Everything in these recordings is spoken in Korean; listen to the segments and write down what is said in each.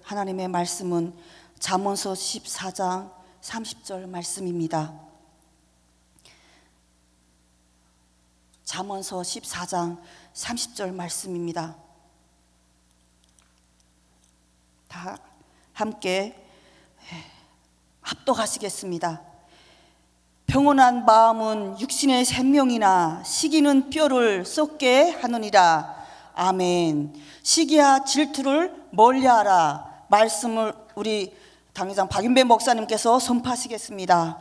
하나님의 말씀은 잠언서 14장 30절 말씀입니다. 잠언서 14장 30절 말씀입니다. 다 함께 합독하시겠습니다. 평온한 마음은 육신의 생명이나 시기는 뼈를 썩게 하느니라. 아멘. 시기와 질투를 멀리하라. 말씀을 우리 당회장 박윤배 목사님께서 선포하시겠습니다.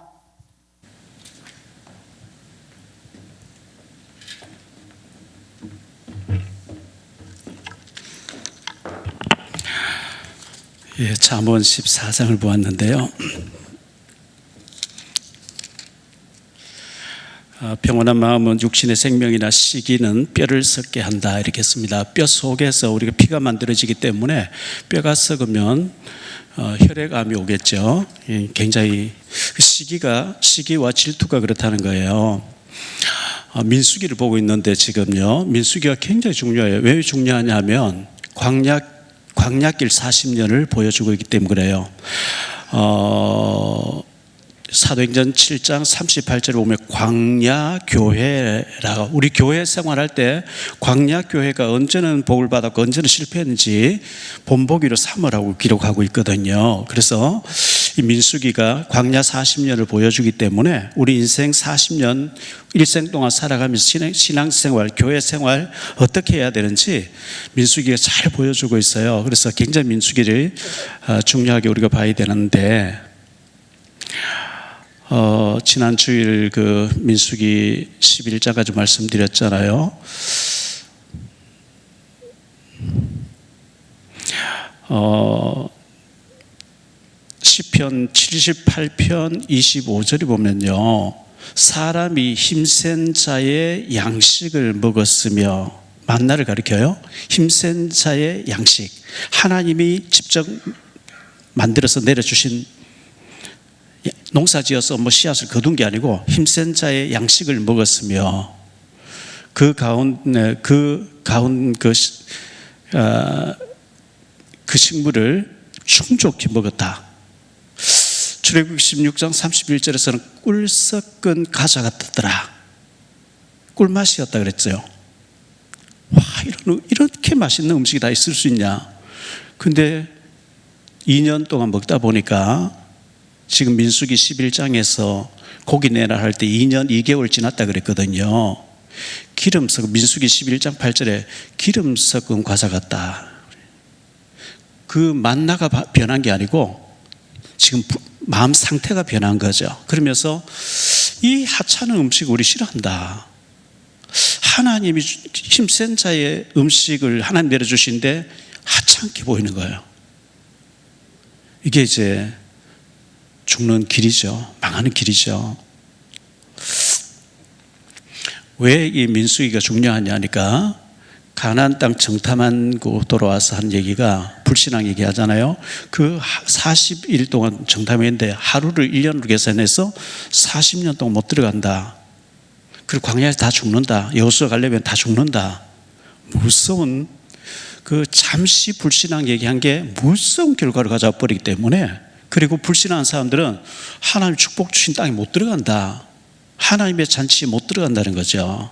잠언 14장을 보았는데요. 평온한 마음은 육신의 생명이나 시기는 뼈를 썩게 한다, 이렇게 했습니다. 뼈 속에서 우리가 피가 만들어지기 때문에 뼈가 썩으면 혈액암이 오겠죠. 굉장히 시기와 질투가 그렇다는 거예요. 민수기를 보고 있는데 지금요, 민수기가 굉장히 중요해요. 왜 중요하냐면 광야길 40년을 보여주고 있기 때문에 그래요. 사도행전 7장 38절에 보면 광야교회라고, 우리 교회 생활할 때 광야교회가 언제는 복을 받았고 언제는 실패했는지 본보기로 삼으라고 기록하고 있거든요. 그래서 이 민수기가 광야 40년을 보여주기 때문에 우리 인생 40년 일생 동안 살아가면서 신앙생활, 교회생활 어떻게 해야 되는지 민수기가 잘 보여주고 있어요. 그래서 굉장히 민수기를 중요하게 우리가 봐야 되는데, 지난 주일 그 민수기 11장까지 말씀드렸잖아요. 시편 78편 25절에 보면요, 사람이 힘센 자의 양식을 먹었으며, 만나를 가리켜요. 힘센 자의 양식, 하나님이 직접 만들어서 내려주신, 농사지어서 씨앗을 거둔 게 아니고 힘센 자의 양식을 먹었으며 그 식물을 충족히 먹었다. 출애굽기 16장 31절에서는 꿀 섞은 과자 같았더라. 꿀맛이었다 그랬어요. 와, 이렇게 맛있는 음식이 다 있을 수 있냐. 근데 2년 동안 먹다 보니까 지금 민수기 11장에서 고기 내라 할 때 2년 2개월 지났다 그랬거든요. 기름 섞은, 민수기 11장 8절에 기름 섞은 과자 같다. 그 만나가 변한 게 아니고 지금 마음 상태가 변한 거죠. 그러면서 이 하찮은 음식을 우리 싫어한다. 하나님이 힘센 자의 음식을 하나님 내려주신데 하찮게 보이는 거예요. 이게 이제 죽는 길이죠. 망하는 길이죠. 왜 이 민수기가 중요하냐니까, 가나안 땅 정탐하고 돌아와서 한 얘기가, 불신앙 얘기하잖아요. 그 40일 동안 정탐했는데 하루를 1년으로 계산해서 40년 동안 못 들어간다. 그리고 광야에서 다 죽는다. 여호수아 가려면 다 죽는다. 무서운, 그 잠시 불신앙 얘기한 게 무서운 결과를 가져와 버리기 때문에, 그리고 불신한 사람들은 하나님 축복 주신 땅에 못 들어간다. 하나님의 잔치에 못 들어간다는 거죠.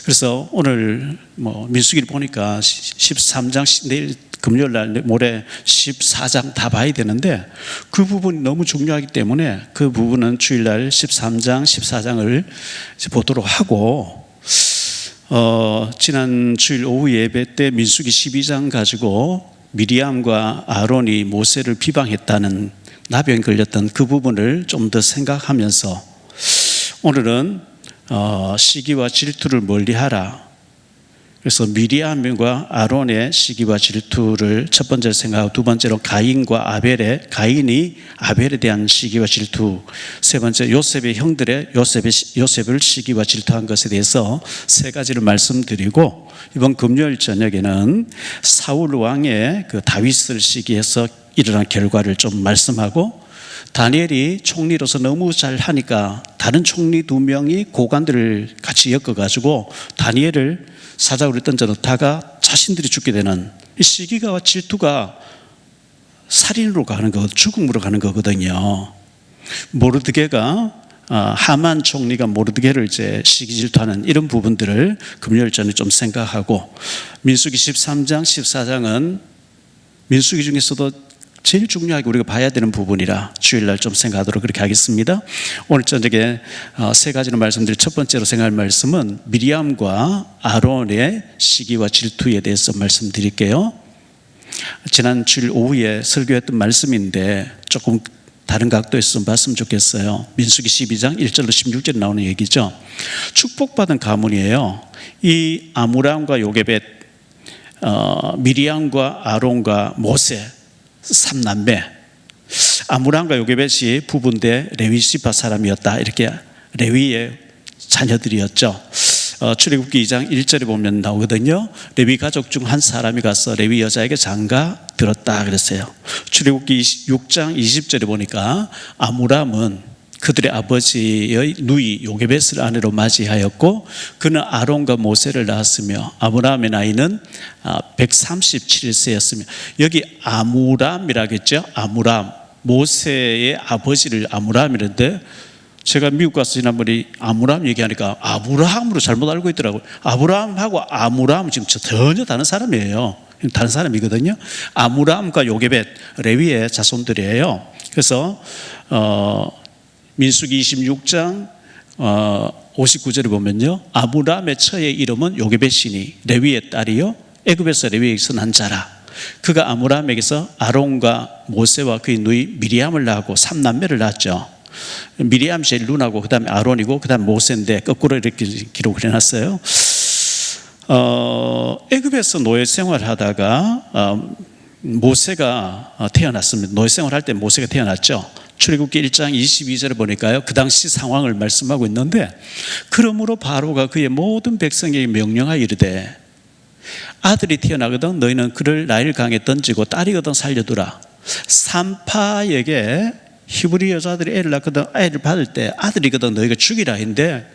그래서 오늘 민수기를 보니까 13장, 내일 금요일 날 모레 14장 다 봐야 되는데 그 부분이 너무 중요하기 때문에 그 부분은 주일날 13장, 14장을 보도록 하고, 지난 주일 오후 예배 때 민수기 12장 가지고 미리암과 아론이 모세를 비방했다는, 나병에 걸렸던 그 부분을 좀 더 생각하면서 오늘은 시기와 질투를 멀리하라. 그래서 미리암과 아론의 시기와 질투를 첫 번째로 생각하고, 두 번째로 가인이 아벨에 대한 시기와 질투, 세 번째 요셉의 형들의 요셉을 시기와 질투한 것에 대해서 세 가지를 말씀드리고, 이번 금요일 저녁에는 사울 왕의 그 다윗을 시기해서 일어난 결과를 좀 말씀하고, 다니엘이 총리로서 너무 잘하니까 다른 총리 2명이 고관들을 같이 엮어가지고 다니엘을 사자굴에 던져놓다가 자신들이 죽게 되는 이 시기가 질투가 살인으로 가는 거, 죽음으로 가는 거거든요. 모르드게가 하만 총리가 모르드게를 이제 시기질투하는 이런 부분들을 금요일 전에 좀 생각하고, 민수기 13장, 14장은 민수기 중에서도 제일 중요하게 우리가 봐야 되는 부분이라 주일날 좀 생각하도록 그렇게 하겠습니다. 오늘 저녁에 세 가지로 말씀드릴 첫 번째로 생각할 말씀은 미리암과 아론의 시기와 질투에 대해서 말씀드릴게요. 지난 주일 오후에 설교했던 말씀인데 조금 다른 각도에서 좀 봤으면 좋겠어요. 민수기 12장 1절로 16절에 나오는 얘기죠. 축복받은 가문이에요. 이 아므람과 요게벳, 미리암과 아론과 모세 3남매. 아므람과 요게벳이 부부인데 레위 지파 사람이었다. 이렇게 레위의 자녀들이었죠. 출애굽기 2장 1절에 보면 나오거든요. 레위 가족 중 한 사람이 가서 레위 여자에게 장가 들었다 그랬어요. 출애굽기 6장 20절에 보니까 아므람은 그들의 아버지의 누이 요게벳을 아내로 맞이하였고 그는 아론과 모세를 낳았으며 아므람의 나이는 137세였으며, 여기 아므람이라고 했죠. 아므람, 모세의 아버지를 아므람이라는데, 제가 미국 가서 지난번에 아므람 얘기하니까 아브라함으로 잘못 알고 있더라고요. 아브라함하고 아므람은 지금 전혀 다른 사람이에요. 다른 사람이거든요. 아므람과 요게벳, 레위의 자손들이에요. 그래서 민수기 26장 59절에 보면요, 아므람의 처의 이름은 요게벳이니 레위의 딸이요 애굽에서 레위에게서 난 자라. 그가 아므람에게서 아론과 모세와 그의 누이 미리암을 낳고 3남매를 낳았죠. 미리암이 제일 누나고 그 다음에 아론이고 그 다음에 모세인데 거꾸로 이렇게 기록을 해놨어요. 애굽에서 노예 생활하다가 모세가 태어났습니다. 노예 생활할 때 모세가 태어났죠. 출애굽기 1장 22절에 보니까요, 그 당시 상황을 말씀하고 있는데, 그러므로 바로가 그의 모든 백성에게 명령하여 이르되 아들이 태어나거든 너희는 그를 나일강에 던지고 딸이거든 살려두라. 산파에게 히브리 여자들이 애를 낳거든 애를 받을 때 아들이거든 너희가 죽이라 했는데,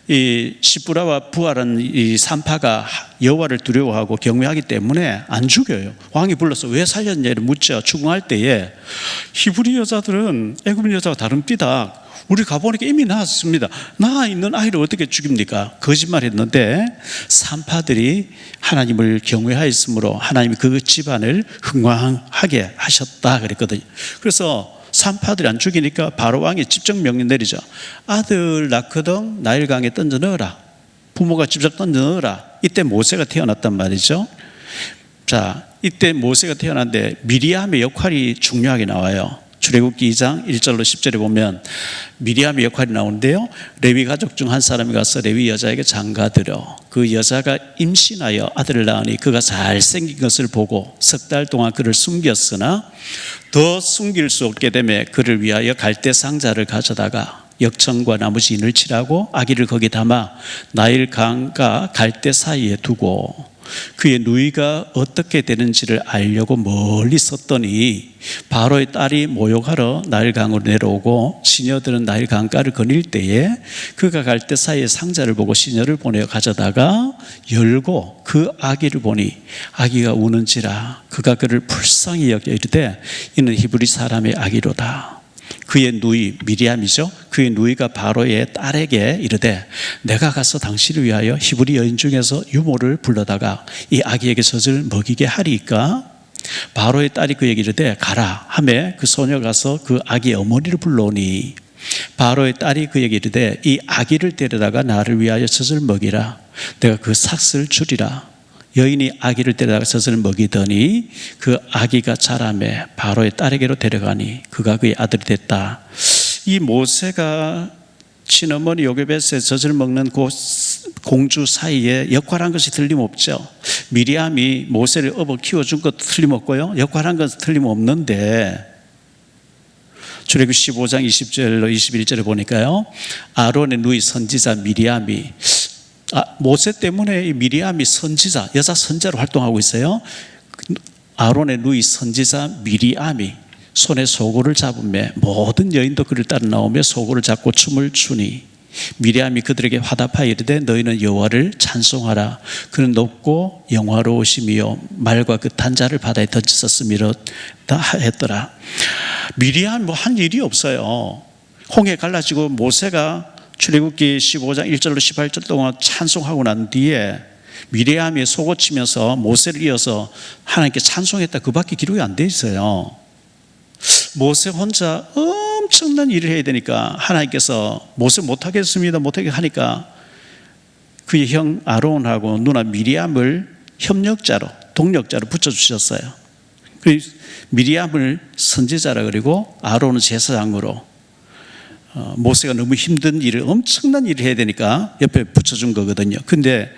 이 시브라와 부하라는 이 산파가 여호와를 두려워하고 경외하기 때문에 안 죽여요. 왕이 불러서 왜 살렸냐를 묻자 추궁할 때에 히브리 여자들은 애굽 여자와 다른 삐다. 우리 가보니까 이미 낳았습니다. 낳아 있는 아이를 어떻게 죽입니까? 거짓말했는데 산파들이 하나님을 경외하였으므로 하나님이 그 집안을 흥왕하게 하셨다 그랬거든요. 그래서 산파들이 안 죽이니까 바로 왕이 직접 명령 내리죠. 아들 낳거든 나일강에 던져 넣어라. 부모가 직접 던져 넣어라. 이때 모세가 태어났단 말이죠. 자, 이때 모세가 태어났는데 미리암의 역할이 중요하게 나와요. 출애굽기 2장 1절로 10절에 보면 미리암의 역할이 나오는데요, 레위 가족 중 한 사람이 가서 레위 여자에게 장가들여 그 여자가 임신하여 아들을 낳으니 그가 잘생긴 것을 보고 석 달 동안 그를 숨겼으나 더 숨길 수 없게 되매 그를 위하여 갈대 상자를 가져다가 역청과 나무 진을 칠하고 아기를 거기 담아 나일강과 갈대 사이에 두고 그의 누이가 어떻게 되는지를 알려고 멀리 섰더니 바로의 딸이 모욕하러 나일강으로 내려오고 시녀들은 나일강가를 거닐 때에 그가 갈대 사이에 상자를 보고 시녀를 보내어 가져다가 열고 그 아기를 보니 아기가 우는지라 그가 그를 불쌍히 여겨 이르되 이는 히브리 사람의 아기로다. 그의 누이 미리암이죠. 그의 누이가 바로의 딸에게 이르되 내가 가서 당신을 위하여 히브리 여인 중에서 유모를 불러다가 이 아기에게 젖을 먹이게 하리이까? 바로의 딸이 그에게 이르되 가라 하매 그 소녀가 가서 그 아기의 어머니를 불러오니 바로의 딸이 그에게 이르되 이 아기를 데려다가 나를 위하여 젖을 먹이라. 내가 그 삭슬 주리라. 여인이 아기를 데려다가 젖을 먹이더니 그 아기가 자라매 바로의 딸에게로 데려가니 그가 그의 아들이 됐다. 이 모세가 친어머니 요게벳의 젖을 먹는 그 공주 사이에 역할한 것이 틀림없죠. 미리암이 모세를 업어 키워준 것도 틀림없고요, 역할한 것은 틀림없는데 출애굽기 15장 20절로 21절에 보니까요, 아론의 누이 선지자 미리암이 모세 때문에 이 미리암이 선지자, 여자 선지자로 활동하고 있어요. 아론의 누이 선지자 미리암이 손에 소고를 잡으며 모든 여인도 그를 따라 나오며 소고를 잡고 춤을 추니 미리암이 그들에게 화답하여 이르되 너희는 여호와를 찬송하라. 그는 높고 영화로우심이요 말과 그 단자를 바다에 던졌었음이라 했더라. 미리암 뭐 한 일이 없어요. 홍해 갈라지고 모세가 출애굽기 15장 1절로 18절 동안 찬송하고 난 뒤에 미리암이 속옷치면서 모세를 이어서 하나님께 찬송했다, 그밖에 기록이 안 돼 있어요. 모세 혼자 엄청난 일을 해야 되니까 하나님께서 모세 못하겠습니다 못하게 하니까 그의 형 아론하고 누나 미리암을 협력자로 동력자로 붙여주셨어요. 미리암을 선지자라 그리고 아론은 제사장으로, 모세가 너무 힘든 일을, 엄청난 일을 해야 되니까 옆에 붙여준 거거든요. 근데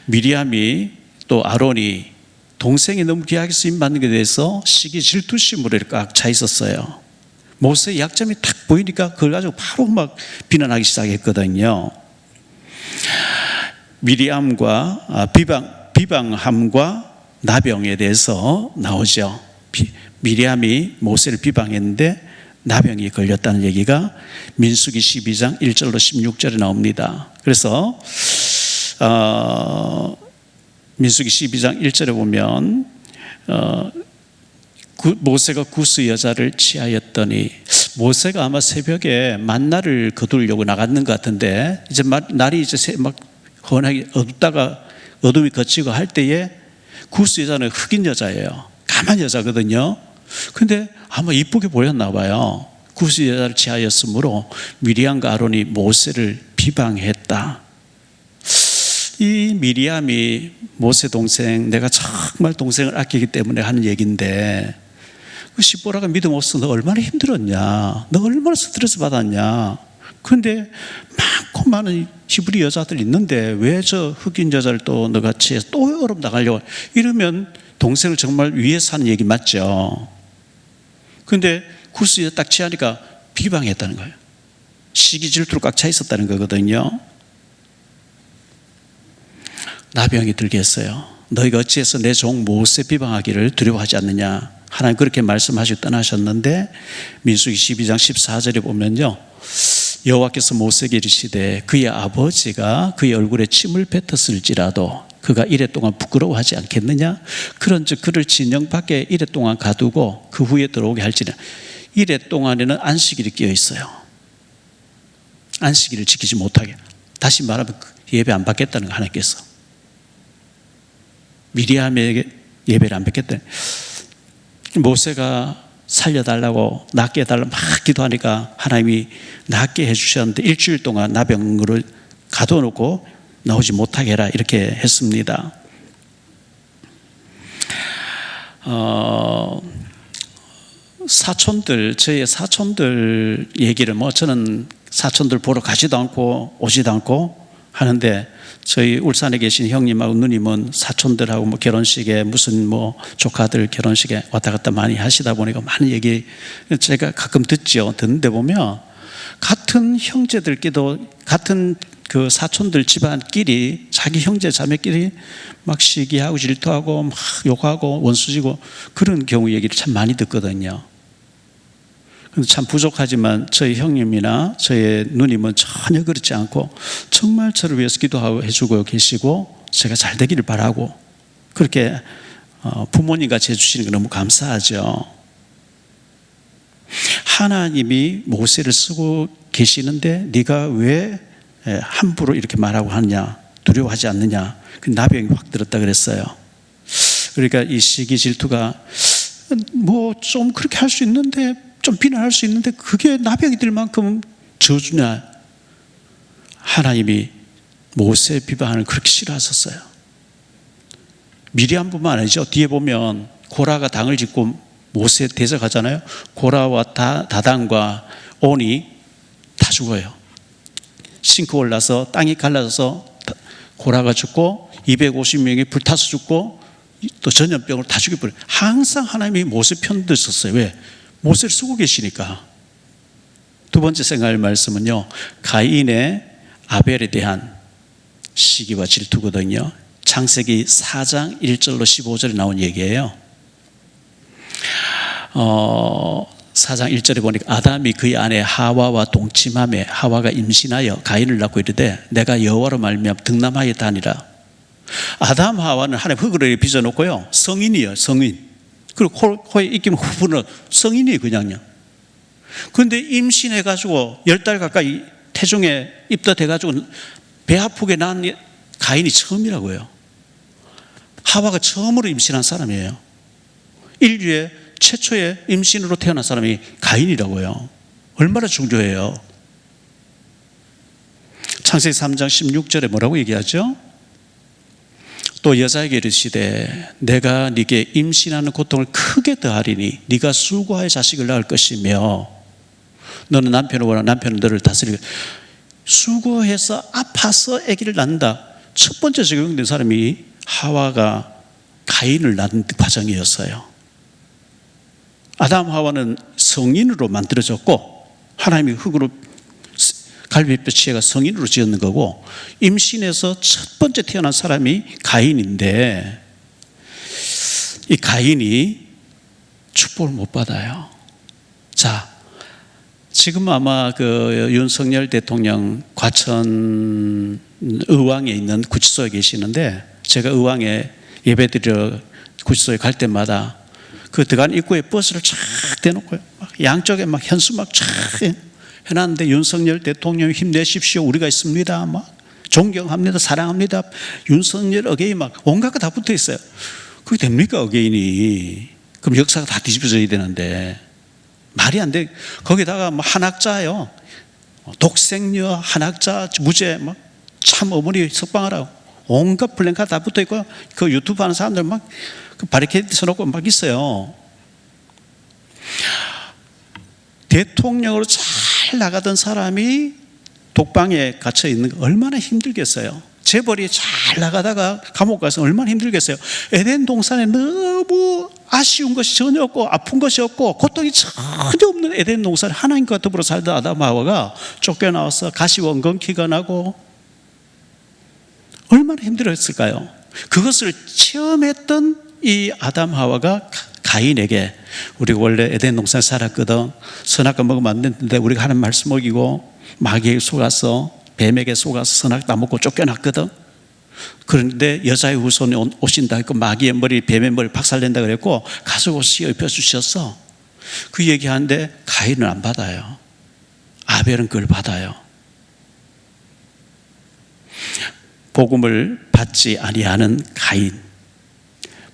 미리암이 또 아론이 동생이 너무 귀하게 쓰임받는 것에 대해서 시기 질투심으로 이렇게 꽉 차 있었어요. 모세의 약점이 딱 보이니까 그걸 가지고 바로 막 비난하기 시작했거든요. 미리암과 비방함과 나병에 대해서 나오죠. 미리암이 모세를 비방했는데 나병이 걸렸다는 얘기가 민수기 12장 1절로 16절에 나옵니다. 그래서 민수기 12장 1절에 보면 모세가 구스 여자를 취하였더니, 모세가 아마 새벽에 만나를 거두려고 나갔는 것 같은데 이제 날이 이제 막 훤하게 어둡다가 어둠이 걷히고 할 때에 구스 여자는 흑인 여자예요. 까만 여자거든요. 근데 아마 이쁘게 보였나 봐요. 구스 여자를 취하였으므로 미리암과 아론이 모세를 비방했다. 이 미리암이 모세 동생, 내가 정말 동생을 아끼기 때문에 하는 얘기인데, 그 시보라가 믿음 없어 너 얼마나 힘들었냐, 너 얼마나 스트레스 받았냐. 그런데 많고 많은 히브리 여자들 있는데 왜 저 흑인 여자를 또 너가 취해서 또 여름 나가려고, 이러면 동생을 정말 위해서 하는 얘기 맞죠. 그런데 구스 여자 딱 취하니까 비방했다는 거예요. 시기 질투로 꽉 차 있었다는 거거든요. 나병이 들게 했어요. 너희가 어찌해서 내 종 모세 비방하기를 두려워하지 않느냐. 하나님 그렇게 말씀하시고 떠나셨는데 민수기 12장 14절에 보면요, 여호와께서 모세에게 이르시되 그의 아버지가 그의 얼굴에 침을 뱉었을지라도 그가 이래 동안 부끄러워하지 않겠느냐. 그런즉 그를 진영 밖에 이래 동안 가두고 그 후에 들어오게 할지라. 이래 동안에는 안식일이 끼어 있어요. 안식일을 지키지 못하게, 다시 말하면 예배 안 받겠다는 거. 하나님께서 미리암에게 예배를 안 받겠다. 모세가 살려달라고, 낫게 해달라고 막 기도하니까 하나님이 낫게 해주셨는데 일주일 동안 나병으로 가둬놓고 나오지 못하게 해라, 이렇게 했습니다. 사촌들, 저희 사촌들 얘기를 뭐 저는 사촌들 보러 가지도 않고 오지도 않고 하는데, 저희 울산에 계신 형님하고 누님은 사촌들하고 뭐 결혼식에 무슨 뭐 조카들 결혼식에 왔다 갔다 많이 하시다 보니까 많은 얘기 제가 가끔 듣죠. 듣는데 보면 같은 형제들끼리도, 같은 그 사촌들 집안끼리 자기 형제 자매끼리 막 시기하고 질투하고 막 욕하고 원수지고 그런 경우 얘기를 참 많이 듣거든요. 참 부족하지만 저희 형님이나 저희 누님은 전혀 그렇지 않고 정말 저를 위해서 기도하고 해주고 계시고 제가 잘 되기를 바라고, 그렇게 부모님같이 해주시는 게 너무 감사하죠. 하나님이 모세를 쓰고 계시는데 네가 왜 함부로 이렇게 말하고 하느냐, 두려워하지 않느냐. 그 나병이 확 들었다 그랬어요. 그러니까 이 시기 질투가 뭐 좀 그렇게 할 수 있는데, 좀 비난할 수 있는데 그게 나병이 들 만큼 저주냐. 하나님이 모세 비방을 그렇게 싫어하셨어요. 미리암뿐만 아니죠. 뒤에 보면 고라가 당을 짓고 모세 대적하잖아요. 고라와 다단과 온이 다 죽어요. 싱크 올라서 땅이 갈라져서 고라가 죽고 250명이 불타서 죽고 또 전염병으로 다 죽여버려요. 항상 하나님이 모세 편 드셨어요. 왜? 모세를 쓰고 계시니까. 두 번째 생각할 말씀은요, 가인의 아벨에 대한 시기와 질투거든요. 창세기 4장 1절로 15절에 나온 얘기예요. 4장 1절에 보니까 아담이 그의 아내 하와와 동침함에 하와가 임신하여 가인을 낳고 이르되 내가 여호와로 말미암아 득남하였다 하니라. 아담 하와는 하나님 흙으로 빚어놓고요, 성인이에요, 성인. 그리고 코에 입기면 후분은 성인이에요, 그냥요. 그런데 임신해가지고 10달 가까이 태중에 입덧해가지고 배 아프게 낳은 가인이 처음이라고요. 하와가 처음으로 임신한 사람이에요. 인류의 최초의 임신으로 태어난 사람이 가인이라고요. 얼마나 중요해요. 창세기 3장 16절에 뭐라고 얘기하죠? 또 여자에게 이르시되 내가 네게 임신하는 고통을 크게 더하리니 네가 수고하여 자식을 낳을 것이며 너는 남편을 원하고 남편은 너를 다스리고. 수고해서 아파서 아기를 낳는다. 첫 번째 적용된 사람이 하와가 가인을 낳는 과정이었어요. 아담 하와는 성인으로 만들어졌고 하나님이 흙으로 갈비뼈 취해가 성인으로 지었는 거고, 임신해서 첫 번째 태어난 사람이 가인인데 이 가인이 축복을 못 받아요. 자, 지금 아마 그 윤석열 대통령 과천 의왕에 있는 구치소에 계시는데, 제가 의왕에 예배드리러 구치소에 갈 때마다 그 들어간 입구에 버스를 쫙 대놓고 막 양쪽에 막 현수 막 쫙 해놨는데 윤석열 대통령 힘내십시오, 우리가 있습니다, 막 존경합니다, 사랑합니다, 윤석열 어게인 막 온갖 거 다 붙어 있어요. 그게 됩니까, 어게인이? 그럼 역사가 다 뒤집어져야 되는데 말이 안 돼. 거기다가 뭐 한학자요, 독생녀, 한학자, 무죄, 막 참 어머니 석방하라고 온갖 플랜카드 다 붙어 있고, 그 유튜브 하는 사람들 막 그 바리케이드 서놓고 막 있어요. 대통령으로 잘 나가던 사람이 독방에 갇혀 있는 거 얼마나 힘들겠어요. 재벌이 잘 나가다가 감옥 가서 얼마나 힘들겠어요. 에덴 동산에 너무 아쉬운 것이 전혀 없고 아픈 것이 없고 고통이 전혀 없는 에덴 동산에 하나님과 더불어 살던 아담 하와가 쫓겨나와서 가시원건기가 나고 얼마나 힘들었을까요? 그것을 체험했던 이 아담 하와가 가인에게, 우리가 원래 에덴 동산에 살았거든, 선악과 먹으면 안 되는데 우리가 하는 말씀 먹이고 마귀에게 속아서 뱀에게 속아서 선악 다 먹고 쫓겨났거든. 그런데 여자의 후손이 오신다 했고 마귀의 머리, 뱀의 머리 박살낸다 그랬고 가서 옷이 입혀주셨어. 그 얘기하는데 가인은 안 받아요. 아벨은 그걸 받아요. 복음을 받지 아니하는 가인,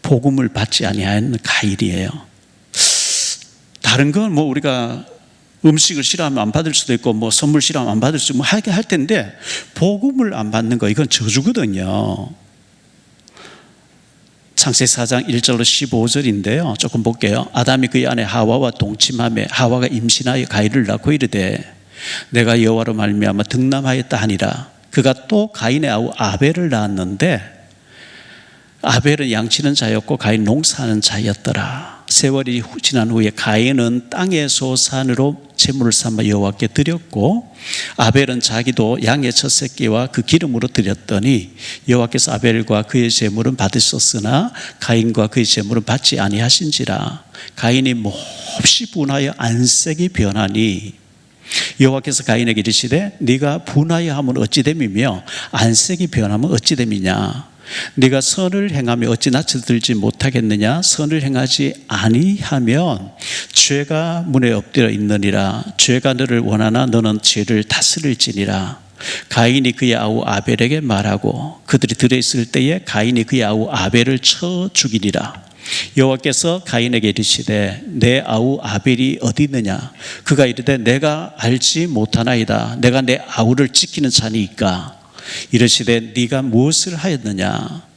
복음을 받지 아니하는 가인이에요. 다른 건 뭐 우리가 음식을 싫어하면 안 받을 수도 있고 뭐 선물 싫어하면 안 받을 수도 있고 뭐 하게 할 텐데, 복음을 안 받는 거 이건 저주거든요. 창세기 4장 1절로 15절인데요. 조금 볼게요. 아담이 그의 아내 하와와 동침하며 하와가 임신하여 가인을 낳고 이르되 내가 여호와로 말미암아 득남하였다 하니라. 그가 또 가인의 아우 아벨을 낳았는데 아벨은 양치는 자였고 가인 농사하는 자였더라. 세월이 지난 후에 가인은 땅의 소산으로 제물을 삼아 여호와께 드렸고 아벨은 자기도 양의 첫 새끼와 그 기름으로 드렸더니 여호와께서 아벨과 그의 제물은 받으셨으나 가인과 그의 제물은 받지 아니하신지라. 가인이 몹시 분하여 안색이 변하니 여호와께서 가인에게 이르시되 네가 분하여 하면 어찌 됨이며 안색이 변하면 어찌 됨이냐. 네가 선을 행하며 어찌 낯을 들지 못하겠느냐. 선을 행하지 아니하면 죄가 문에 엎드려 있느니라. 죄가 너를 원하나 너는 죄를 다스릴지니라. 가인이 그의 아우 아벨에게 말하고 그들이 들어있을 때에 가인이 그의 아우 아벨을 쳐 죽이니라. 여호와께서 가인에게 이르시되 내 아우 아벨이 어디 있느냐. 그가 이르되 내가 알지 못하나이다. 내가 내 아우를 지키는 자니이까. 이르시되 네가 무엇을 하였느냐.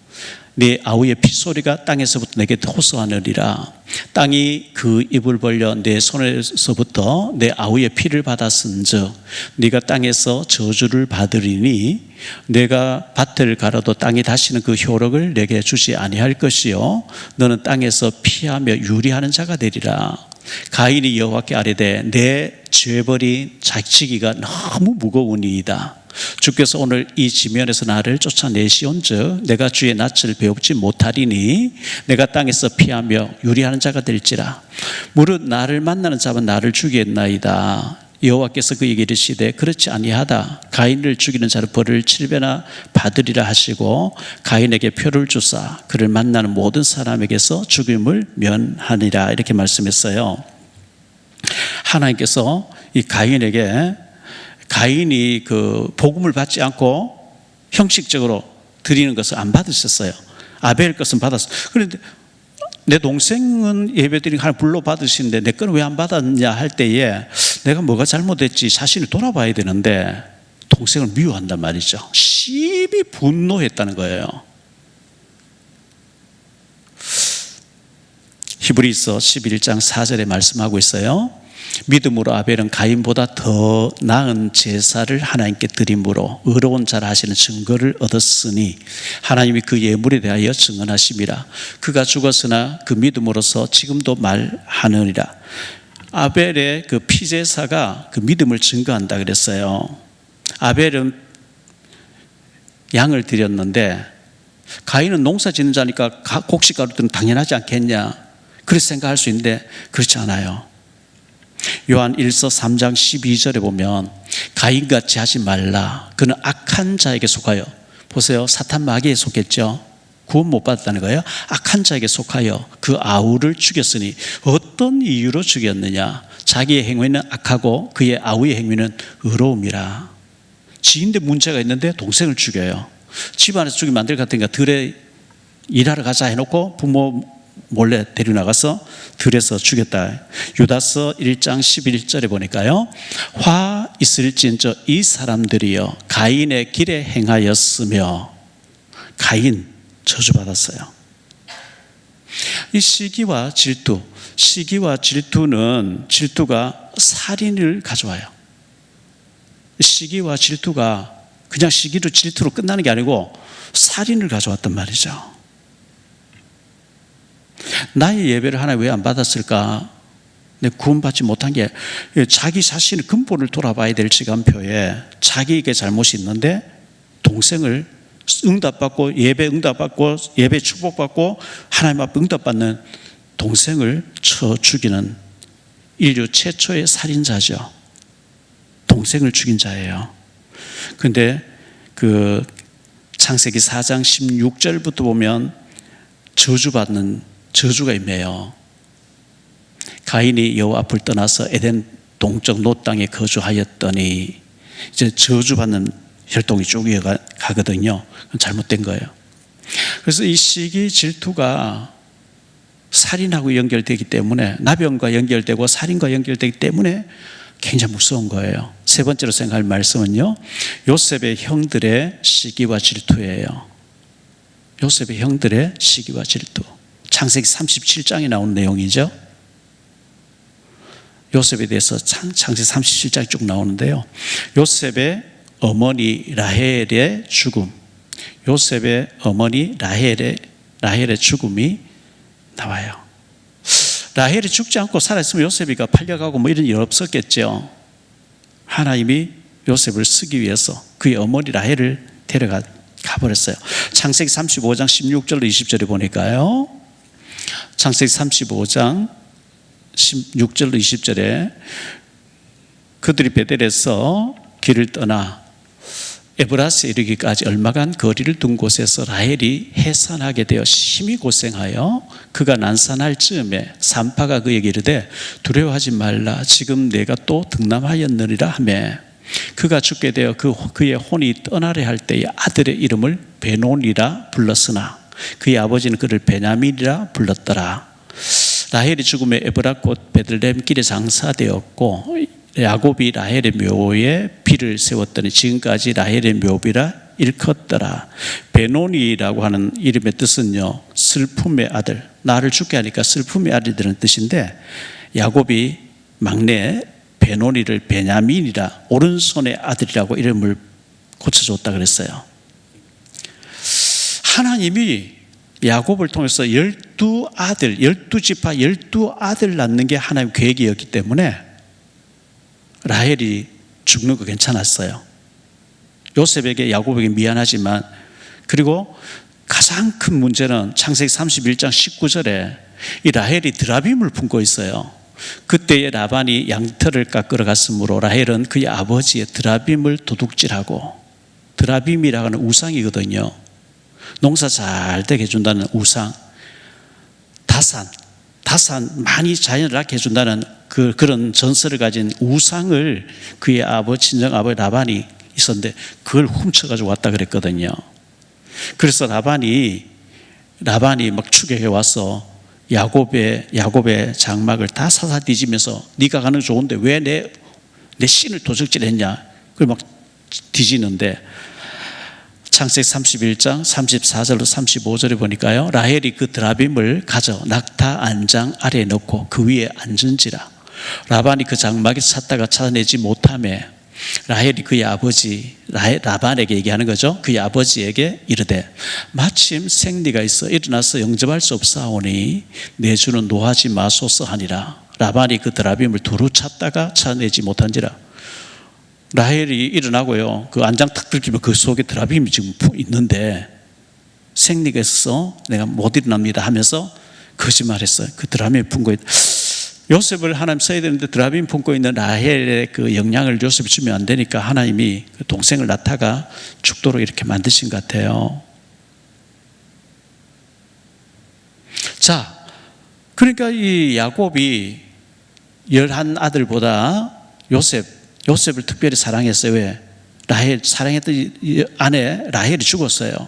네 아우의 피소리가 땅에서부터 내게 호소하느니라. 땅이 그 입을 벌려 내 손에서부터 내 아우의 피를 받았은즉 네가 땅에서 저주를 받으리니 내가 밭을 갈아도 땅이 다시는 그 효력을 내게 주지 아니할 것이요 너는 땅에서 피하며 유리하는 자가 되리라. 가인이 여호와께 아뢰되 내 죄버린 자치기가 너무 무거우니이다. 주께서 오늘 이 지면에서 나를 쫓아내시온즉 내가 주의 낯을 배웁지 못하리니 내가 땅에서 피하며 유리하는 자가 될지라. 무릇 나를 만나는 자만 나를 죽이겠나이다. 여호와께서 그에게 이르시되 그렇지 아니하다. 가인을 죽이는 자를 벌을 7배나 받으리라 하시고 가인에게 표를 주사 그를 만나는 모든 사람에게서 죽임을 면하니라. 이렇게 말씀했어요. 하나님께서 이 가인이 그 복음을 받지 않고 형식적으로 드리는 것을 안 받으셨어요. 아벨 것은 받았어요. 그런데 내 동생은 예배드리는 하나님 불러 받으시는데 내 거는 왜 안 받았냐 할 때에 내가 뭐가 잘못했지 자신을 돌아봐야 되는데 동생을 미워한단 말이죠. 심히 분노했다는 거예요. 히브리서 11장 4절에 말씀하고 있어요. 믿음으로 아벨은 가인보다 더 나은 제사를 하나님께 드림으로 의로운 자라 하시는 증거를 얻었으니 하나님이 그 예물에 대하여 증언하심이라. 그가 죽었으나 그 믿음으로서 지금도 말하느니라. 아벨의 그 피제사가 그 믿음을 증거한다 그랬어요. 아벨은 양을 드렸는데 가인은 농사 짓는 자니까 곡식가루들은 당연하지 않겠냐 그렇게 생각할 수 있는데 그렇지 않아요. 요한 1서 3장 12절에 보면 가인같이 하지 말라. 그는 악한 자에게 속하여, 보세요, 사탄 마귀에 속했죠. 구원 못 받았다는 거예요. 악한 자에게 속하여 그 아우를 죽였으니 어떤 이유로 죽였느냐. 자기의 행위는 악하고 그의 아우의 행위는 의로움이라. 지인데 문제가 있는데 동생을 죽여요. 집안에서 죽이면 안 될 것 같으니까 들에 일하러 가자 해놓고 부모 몰래 데려나가서 들에서 죽였다. 유다서 1장 11절에 보니까요, 화 있을진저 이 사람들이여 가인의 길에 행하였으며. 가인 저주받았어요. 이 시기와 질투는 질투가 살인을 가져와요. 시기와 질투가 그냥 시기로 질투로 끝나는 게 아니고 살인을 가져왔단 말이죠. 나의 예배를 하나님 왜 안 받았을까? 내가 구원받지 못한 게 자기 자신의 근본을 돌아봐야 될 시간표에 자기에게 잘못이 있는데 동생을 응답받고 예배 응답받고 예배 축복받고 하나님 앞에 응답받는 동생을 쳐 죽이는 인류 최초의 살인자죠. 동생을 죽인 자예요. 그런데 그 창세기 4장 16절부터 보면 저주가 임해요. 가인이 여호와 앞을 떠나서 에덴 동쪽 노 땅에 거주하였더니 이제 저주받는 혈통이 쭉 이어가거든요. 잘못된 거예요. 그래서 이 시기 질투가 살인하고 연결되기 때문에, 나병과 연결되고 살인과 연결되기 때문에 굉장히 무서운 거예요. 세 번째로 생각할 말씀은요, 요셉의 형들의 시기와 질투예요. 요셉의 형들의 시기와 질투. 창세기 37장에 나온 내용이죠. 요셉에 대해서 창세기 37장이 쭉 나오는데요, 요셉의 어머니 라헬의 죽음, 요셉의 어머니 라헬의 죽음이 나와요. 라헬이 죽지 않고 살아있으면 요셉이가 팔려가고 뭐 이런 일 없었겠죠. 하나님이 요셉을 쓰기 위해서 그의 어머니 라헬을 데려가 버렸어요. 창세기 35장 16절로 20절에 보니까요, 창세기 35장 16절로 20절에 그들이 베델에서 길을 떠나 에브라스에 이르기까지 얼마간 거리를 둔 곳에서 라헬이 해산하게 되어 심히 고생하여 그가 난산할 즈음에 산파가 그에게 이르되 두려워하지 말라. 지금 내가 또 등남하였느니라 하매 그가 죽게 되어 그의 혼이 떠나려 할 때에 아들의 이름을 베논이라 불렀으나 그의 아버지는 그를 베냐민이라 불렀더라. 라헬이 죽음에 에브라 곧 베들레헴 길에 장사되었고 야곱이 라헬의 묘에 비를 세웠더니 지금까지 라헬의 묘비라 일컫더라. 베논이라고 하는 이름의 뜻은요, 슬픔의 아들, 나를 죽게 하니까 슬픔의 아들이라는 뜻인데, 야곱이 막내 베논이를 베냐민이라, 오른손의 아들이라고 이름을 고쳐줬다 그랬어요. 하나님이 야곱을 통해서 12아들, 12지파 12아들 낳는 게 하나님의 계획이었기 때문에 라헬이 죽는 거 괜찮았어요. 요셉에게, 야곱에게 미안하지만, 그리고 가장 큰 문제는 창세기 31장 19절에 이 라헬이 드라빔을 품고 있어요. 그때의 라반이 양털을 깎으러 갔으므로 라헬은 그의 아버지의 드라빔을 도둑질하고, 드라빔이라고 하는 우상이거든요. 농사 잘 되게 해준다는 우상, 다산 많이 자연을 낳게 해준다는 그런 전설을 가진 우상을 그의 친정 아버지 라반이 있었는데 그걸 훔쳐가지고 왔다 그랬거든요. 그래서 라반이 막 추격해 와서 야곱의 장막을 다 사사 뒤지면서 네가 가는 거 좋은데 왜 내 신을 도적질했냐, 그걸 막 뒤지는데 창세기 31장 34절로 35절에 보니까요, 라헬이 그 드라빔을 가져 낙타 안장 아래에 넣고 그 위에 앉은지라. 라반이 그 장막에서 찾다가 찾아내지 못하매 라헬이 그의 아버지 라반에게 얘기하는 거죠. 그의 아버지에게 이르되 마침 생리가 있어 일어나서 영접할 수 없사오니 내 주는 노하지 마소서 하니라. 라반이 그 드라빔을 두루 찾다가 찾아내지 못한지라. 라헬이 일어나고요, 그 안장 탁 들키면 그 속에 드라빔이 지금 있는데 생리가 있어서 내가 못 일어납니다 하면서 거짓말했어요. 그 드라빔이 품고 있다. 요셉을 하나님 써야 되는데 드라빔 품고 있는 라헬의 그 영향을 요셉이 주면 안 되니까 하나님이 그 동생을 낳다가 죽도록 이렇게 만드신 것 같아요. 자, 그러니까 이 야곱이 11아들보다 요셉을 특별히 사랑했어요. 왜? 라헬, 사랑했던 아내 라헬이 죽었어요.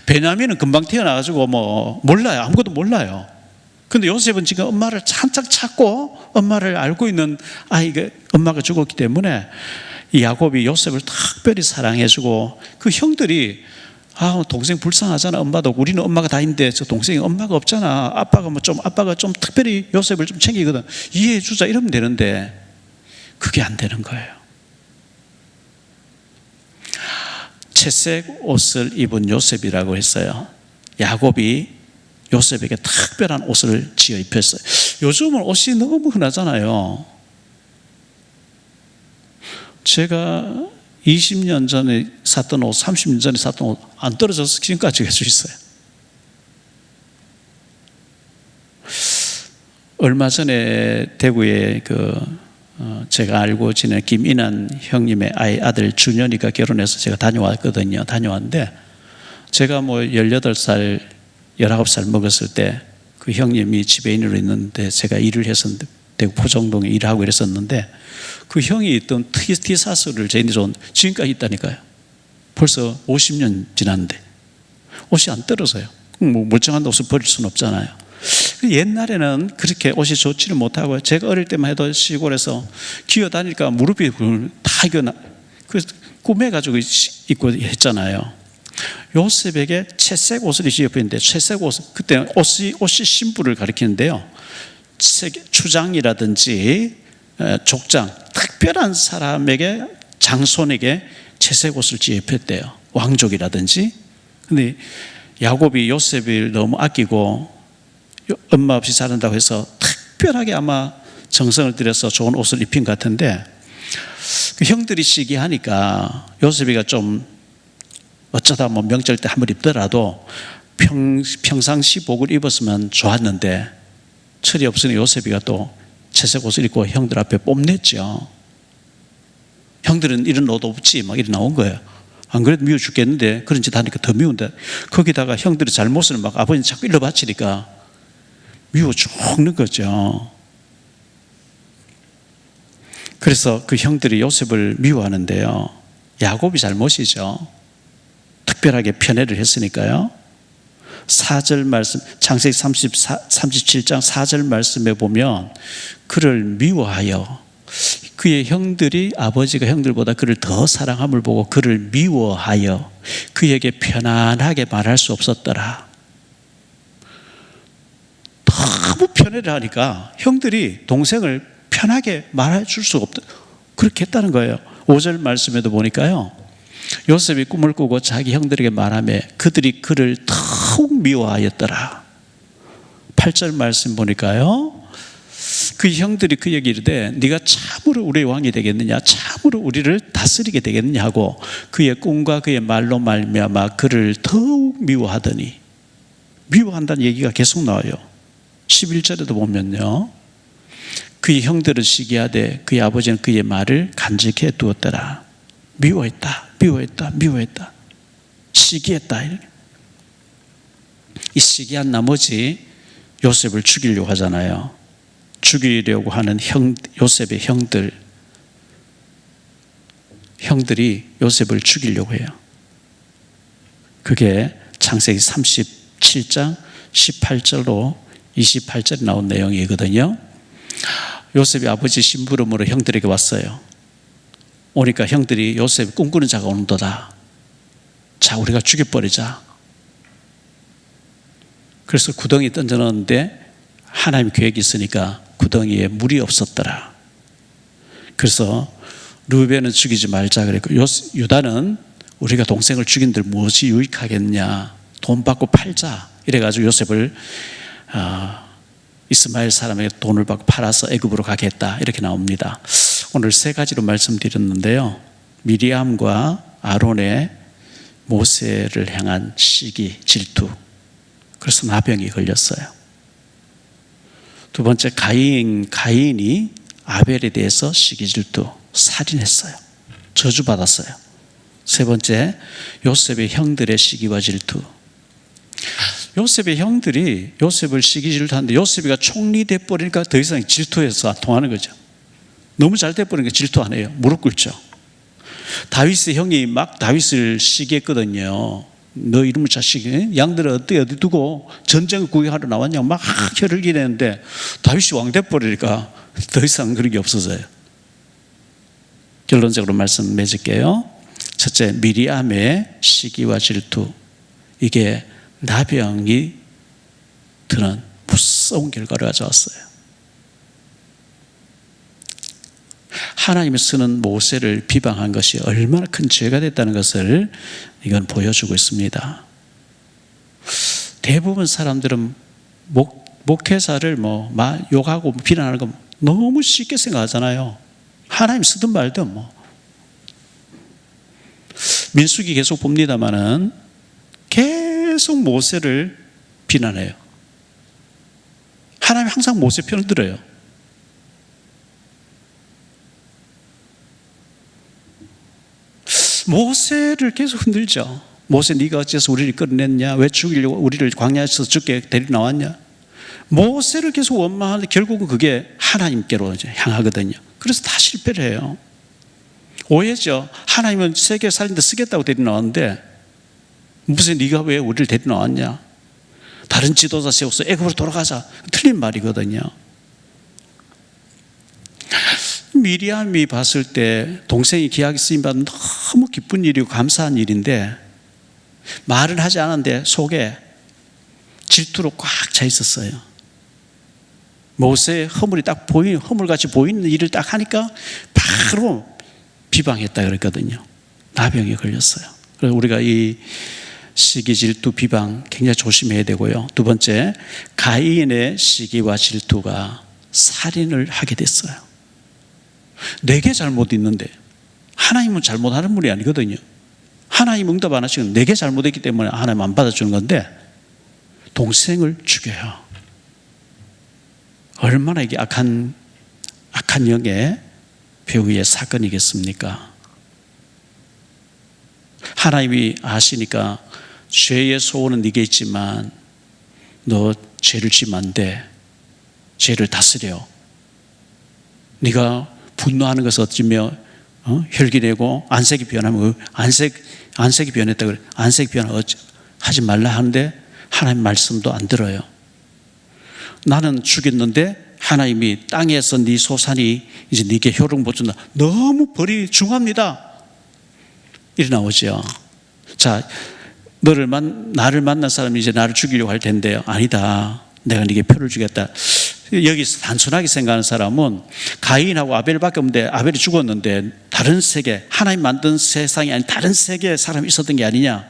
베냐민은 금방 태어나가지고 몰라요. 아무것도 몰라요. 근데 요셉은 지금 엄마를 한창 찾고 엄마를 알고 있는 아이가, 엄마가 죽었기 때문에 이 야곱이 요셉을 특별히 사랑해주고, 그 형들이 동생 불쌍하잖아. 엄마도, 우리는 엄마가 다 있는데 저 동생이 엄마가 없잖아. 아빠가 좀 특별히 요셉을 좀 챙기거든. 이해해주자 이러면 되는데 그게 안 되는 거예요. 채색 옷을 입은 요셉이라고 했어요. 야곱이 요셉에게 특별한 옷을 지어 입혔어요. 요즘은 옷이 너무 흔하잖아요. 제가 20년 전에 샀던 옷, 30년 전에 샀던 옷 안 떨어져서 지금까지 갈 수 있어요. 얼마 전에 대구에 제가 알고 지낸 김인환 형님의 아들 준현이가 결혼해서 제가 다녀왔는데 제가 18살, 19살 먹었을 때 그 형님이 지배인으로 있는데 제가 일을 했었는데 대구 포정동에 일하고 이랬었는데 그 형이 있던 티사스를 제 손 지금까지 있다니까요. 벌써 50년 지났는데 옷이 안 떨어져요. 멀쩡한 옷을 버릴 수는 없잖아요. 옛날에는 그렇게 옷이 좋지를 못하고, 제가 어릴 때만 해도 시골에서 기어다니니까 무릎이 다 꾸며가지고 입고 했잖아요. 요셉에게 채색 옷을 입혔는데, 채색 옷, 그때 옷이 신부를 가리키는데요, 추장이라든지 족장, 특별한 사람에게, 장손에게 채색 옷을 입혔대요. 왕족이라든지. 근데 야곱이 요셉을 너무 아끼고 엄마 없이 자란다고 해서 특별하게 아마 정성을 들여서 좋은 옷을 입힌 것 같은데, 그 형들이 시기하니까 요셉이가 좀 어쩌다 명절 때 한번 입더라도 평상시복을 입었으면 좋았는데 철이 없으니 요셉이가 또 채색 옷을 입고 형들 앞에 뽐냈죠. 형들은 이런 옷 없지 막 이래 나온 거예요. 안 그래도 미워 죽겠는데 그런 짓 하니까 더 미운데, 거기다가 형들의 잘못을 막 아버님 자꾸 일러 바치니까 미워 죽는 거죠. 그래서 그 형들이 요셉을 미워하는데요, 야곱이 잘못이죠. 특별하게 편애를 했으니까요. 4절 말씀, 창세기 37장 4절 말씀에 보면 그를 미워하여, 그의 형들이, 아버지가 형들보다 그를 더 사랑함을 보고 그를 미워하여 그에게 편안하게 말할 수 없었더라. 너무 편애를 하니까 형들이 동생을 편하게 말해 줄 수가 없다, 그렇게 했다는 거예요. 5절 말씀에도 보니까요, 요셉이 꿈을 꾸고 자기 형들에게 말하며 그들이 그를 더욱 미워하였더라. 8절 말씀 보니까요, 그 형들이 그에게 이르되 네가 참으로 우리의 왕이 되겠느냐, 참으로 우리를 다스리게 되겠느냐 하고 그의 꿈과 그의 말로 말미암아 그를 더욱 미워하더니, 미워한다는 얘기가 계속 나와요. 11절에도 보면요, 그의 형들은 시기하되 그의 아버지는 그의 말을 간직해 두었더라. 미워했다, 미워했다, 미워했다, 시기했다. 이 시기한 나머지 요셉을 죽이려고 하잖아요. 죽이려고 하는 요셉의 형들이 요셉을 죽이려고 해요. 그게 창세기 37장 18절로 28절에 나온 내용이거든요. 요셉이 아버지 심부름으로 형들에게 왔어요. 오니까 형들이 요셉이 꿈꾸는 자가 오는도다. 자, 우리가 죽여버리자. 그래서 구덩이 던져넣었는데 하나님 계획이 있으니까 구덩이에 물이 없었더라. 그래서 르우벤은 죽이지 말자 그랬고, 유다는 우리가 동생을 죽인들 무엇이 유익하겠냐, 돈 받고 팔자 이래가지고 요셉을 이스마엘 사람에게 돈을 받고 팔아서 애굽으로 가게 했다, 이렇게 나옵니다. 오늘 세 가지로 말씀드렸는데요, 미리암과 아론의 모세를 향한 시기, 질투, 그래서 나병이 걸렸어요. 두 번째, 가인이 아벨에 대해서 시기, 질투, 살인했어요. 저주받았어요. 세 번째, 요셉의 형들의 시기와 질투. 요셉의 형들이 요셉을 시기 질투하는데 요셉이가 총리 돼버리니까 더 이상 질투해서 안 통하는 거죠. 너무 잘 돼버리니까 질투 안 해요. 무릎 꿇죠. 다윗의 형이 막 다윗을 시기했거든요. 너 이놈의 자식이 양들을 어디 두고 전쟁을 구경하러 나왔냐고 막 혀를 기내는데 다윗이 왕 돼버리니까 더 이상 그런 게 없어져요. 결론적으로 말씀 맺을게요. 첫째, 미리암의 시기와 질투, 이게 나병이 드는 무서운 결과를 가져왔어요. 하나님이 쓰는 모세를 비방한 것이 얼마나 큰 죄가 됐다는 것을 이건 보여주고 있습니다. 대부분 사람들은 목회자를 욕하고 비난하는 거 너무 쉽게 생각하잖아요. 하나님 쓰든 말든 민수기 계속 봅니다만은 계속 모세를 비난해요. 하나님 항상 모세 편을 들어요. 모세를 계속 흔들죠. 모세, 네가 어째서 우리를 끌어냈냐? 왜 죽이려고 우리를 광야에서 죽게 데리고 나왔냐? 모세를 계속 원망하는데 결국은 그게 하나님께로 향하거든요. 그래서 다 실패를 해요. 오해죠. 하나님은 세계 살리는데 쓰겠다고 데리고 나왔는데 무슨 네가 왜 우리를 데리고 나왔냐? 다른 지도자 세워서 애굽으로 돌아가자. 틀린 말이거든요. 미리암이 봤을 때 동생이 기약이 쓰임받은 너무 기쁜 일이고 감사한 일인데 말은 하지 않았는데 속에 질투로 꽉 차 있었어요. 모세의 허물이 딱 허물같이 보이는 일을 딱 하니까 바로 비방했다 그랬거든요. 나병이 걸렸어요. 그래서 우리가 이 시기, 질투, 비방 굉장히 조심해야 되고요. 두 번째, 가인의 시기와 질투가 살인을 하게 됐어요. 내게 잘못 있는데 하나님은 잘못하는 분이 아니거든요. 하나님 응답 안 하시면 내게 잘못했기 때문에 하나님 안 받아주는 건데 동생을 죽여요. 얼마나 이게 악한 영의 배후의 사건이겠습니까? 하나님이 아시니까 죄의 소원은 네게 있지만 너 죄를 지면 안 돼. 죄를 다스려. 네가 분노하는 것을 어찌며 혈기내고 안색이 변하면 안색이 변했다 그래. 안색이 변하면 하지 말라 하는데 하나님 말씀도 안 들어요. 나는 죽였는데 하나님이 땅에서 네 소산이 이제 네게 효력 못 준다. 너무 벌이 중합니다. 이리 나오죠. 자, 나를 만난 사람이 이제 나를 죽이려고 할 텐데요. 아니다. 내가 네게 표를 주겠다. 여기서 단순하게 생각하는 사람은 가인하고 아벨밖에 없는데 아벨이 죽었는데 다른 세계, 하나님 만든 세상이 아닌 다른 세계에 사람이 있었던 게 아니냐?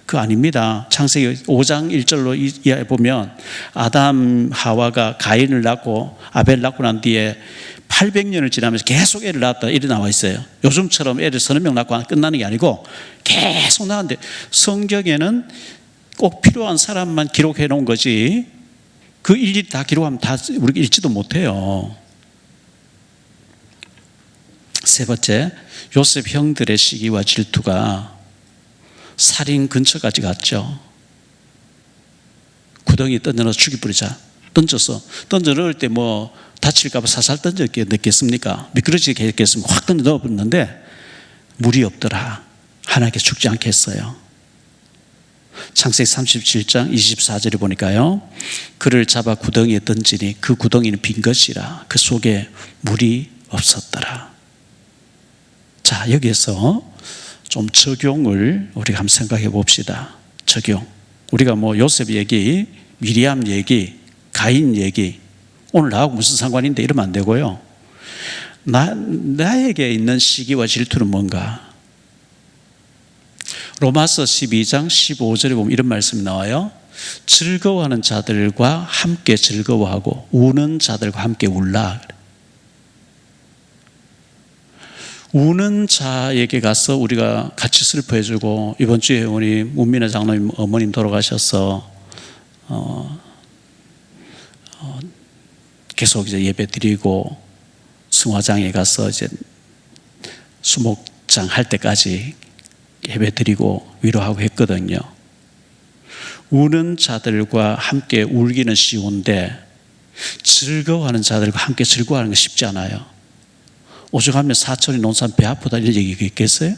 그거 아닙니다. 창세기 5장 1절로 이해해 보면 아담 하와가 가인을 낳고 아벨 낳고 난 뒤에 800년을 지나면서 계속 애를 낳았다 이렇게 나와 있어요. 요즘처럼 애를 서너 명 낳고 끝나는 게 아니고 계속 낳았는데 성경에는 꼭 필요한 사람만 기록해 놓은 거지 그 일일이 다 기록하면 다 우리가 읽지도 못해요. 세 번째, 요셉 형들의 시기와 질투가 살인 근처까지 갔죠. 구덩이 던져서 죽여버리자. 던져 넣을 때 뭐 다칠까봐 살살 던졌겠습니까? 미끄러지게 했겠으면 확 던져 넣어버렸는데 물이 없더라. 하나님께 죽지 않게 했어요. 창세기 37장 24절에 보니까요, 그를 잡아 구덩이에 던지니 그 구덩이는 빈 것이라 그 속에 물이 없었더라. 자, 여기에서 좀 적용을 우리가 한번 생각해 봅시다. 적용. 우리가 뭐 요셉 얘기, 미리암 얘기, 가인 얘기 오늘 나하고 무슨 상관인데 이러면 안 되고요. 나에게 있는 시기와 질투는 뭔가? 로마서 12장 15절에 보면 이런 말씀이 나와요. 즐거워하는 자들과 함께 즐거워하고 우는 자들과 함께 울라. 우는 자에게 가서 우리가 같이 슬퍼해주고, 이번 주에 우리 문민아 장로님 어머님 돌아가셔서 계속 이제 예배 드리고 승화장에 가서 이제 수목장 할 때까지 예배 드리고 위로하고 했거든요. 우는 자들과 함께 울기는 쉬운데 즐거워하는 자들과 함께 즐거워하는 게 쉽지 않아요. 오죽하면 사촌이 논산 배 아프다 이런 얘기가 있겠어요?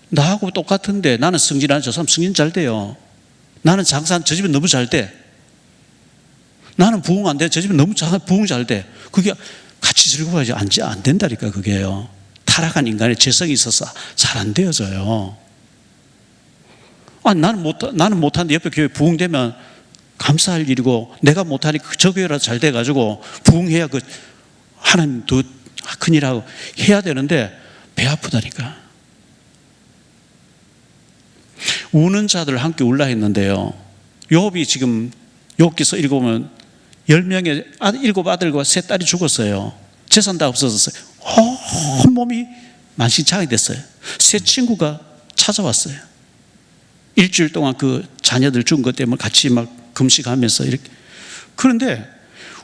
나하고 똑같은데 나는 승진하는 저 사람 승진 잘 돼요. 나는 장사하는 저 집은 너무 잘 돼. 나는 부흥 안 돼. 저 집은 너무 부흥 잘 돼. 그게 같이 즐거워야지 안 된다니까 그게요. 타락한 인간의 재성이 있어서 잘 안 되어져요. 나는 못하는데 옆에 교회 부흥되면 감사할 일이고, 내가 못하니까 저 교회라도 잘 돼가지고 부흥해야 그 하나님 더 큰일하고 해야 되는데 배 아프다니까. 우는 자들 함께 울라 했는데요, 욥이 지금 욥기서 읽어보면 10명의 일곱 아들과 세 딸이 죽었어요. 재산 다 없어졌어요. 온몸이 만신창이 됐어요. 세 친구가 찾아왔어요. 일주일 동안 그 자녀들 죽은 것 때문에 같이 막 금식하면서 이렇게. 그런데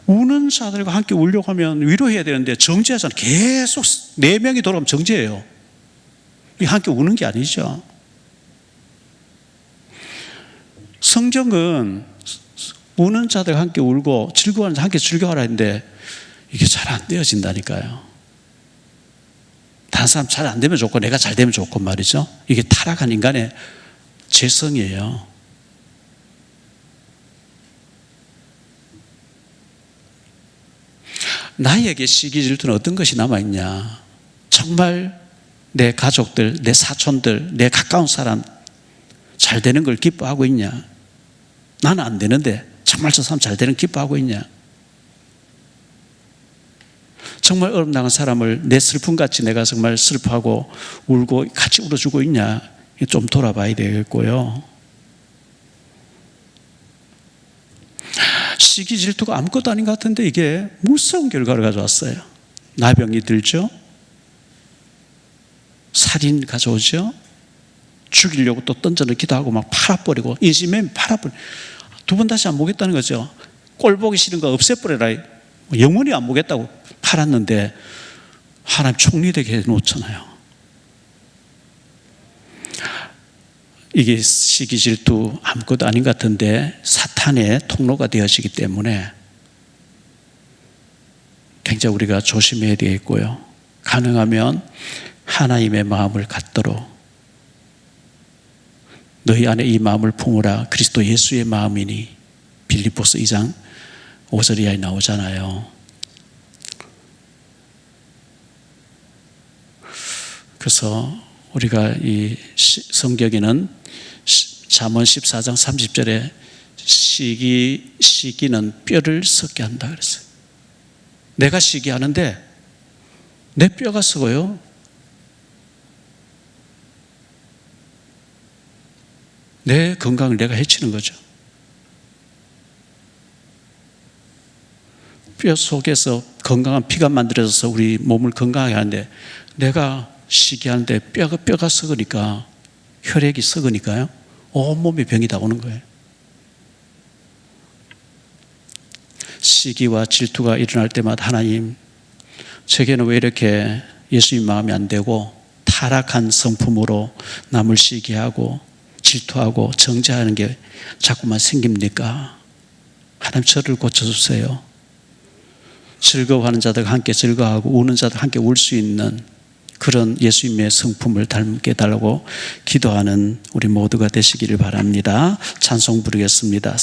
우는 자들과 함께 울려고 하면 위로해야 되는데 정죄하잖아요. 계속 4명이 돌아오면 정죄해요. 이게 함께 우는 게 아니죠. 성경은 우는 자들과 함께 울고 즐거워하는 자 함께 즐거워하라 했는데 이게 잘 안 되어진다니까요. 다른 사람 잘 안 되면 좋고 내가 잘 되면 좋고 말이죠. 이게 타락한 인간의 죄성이에요. 나에게 시기 질투는 어떤 것이 남아있냐? 정말 내 가족들, 내 사촌들, 내 가까운 사람 잘 되는 걸 기뻐하고 있냐? 나는 안 되는데 정말 저 사람 잘 되는 기뻐하고 있냐? 정말 어려움 당한 사람을 내 슬픔같이 내가 정말 슬퍼하고 울고 같이 울어주고 있냐? 좀 돌아봐야 되겠고요. 시기 질투가 아무것도 아닌 것 같은데 이게 무서운 결과를 가져왔어요. 나병이 들죠. 살인 가져오죠. 죽이려고 또 던져넣기도 하고 막 팔아버리고, 인신매매 팔아버리고, 두 번 다시 안 보겠다는 거죠. 꼴 보기 싫은 거 없애버려라. 영원히 안 보겠다고 팔았는데 하나님 총리되게 해놓잖아요. 이게 시기 질투 아무것도 아닌 것 같은데 사탄의 통로가 되어지기 때문에 굉장히 우리가 조심해야 되겠고요. 가능하면 하나님의 마음을 갖도록, 너희 안에 이 마음을 품으라 그리스도 예수의 마음이니, 빌립보서 2장 5절 이하에 나오잖아요. 그래서 우리가 이 성경에는 잠언 14장 30절에 시기는 뼈를 썩게 한다 그랬어요. 내가 시기하는데 내 뼈가 썩어요. 내 건강을 내가 해치는 거죠. 뼈 속에서 건강한 피가 만들어져서 우리 몸을 건강하게 하는데 내가 시기하는데 뼈가 썩으니까 혈액이 썩으니까요. 온몸에 병이 다 오는 거예요. 시기와 질투가 일어날 때마다 하나님, 제게는 왜 이렇게 예수님 마음이 안 되고 타락한 성품으로 남을 시기하고 질투하고 정죄하는 게 자꾸만 생깁니까? 하나님 저를 고쳐주세요. 즐거워하는 자들과 함께 즐거워하고 우는 자들과 함께 울 수 있는 그런 예수님의 성품을 닮게 해달라고 기도하는 우리 모두가 되시기를 바랍니다. 찬송 부르겠습니다.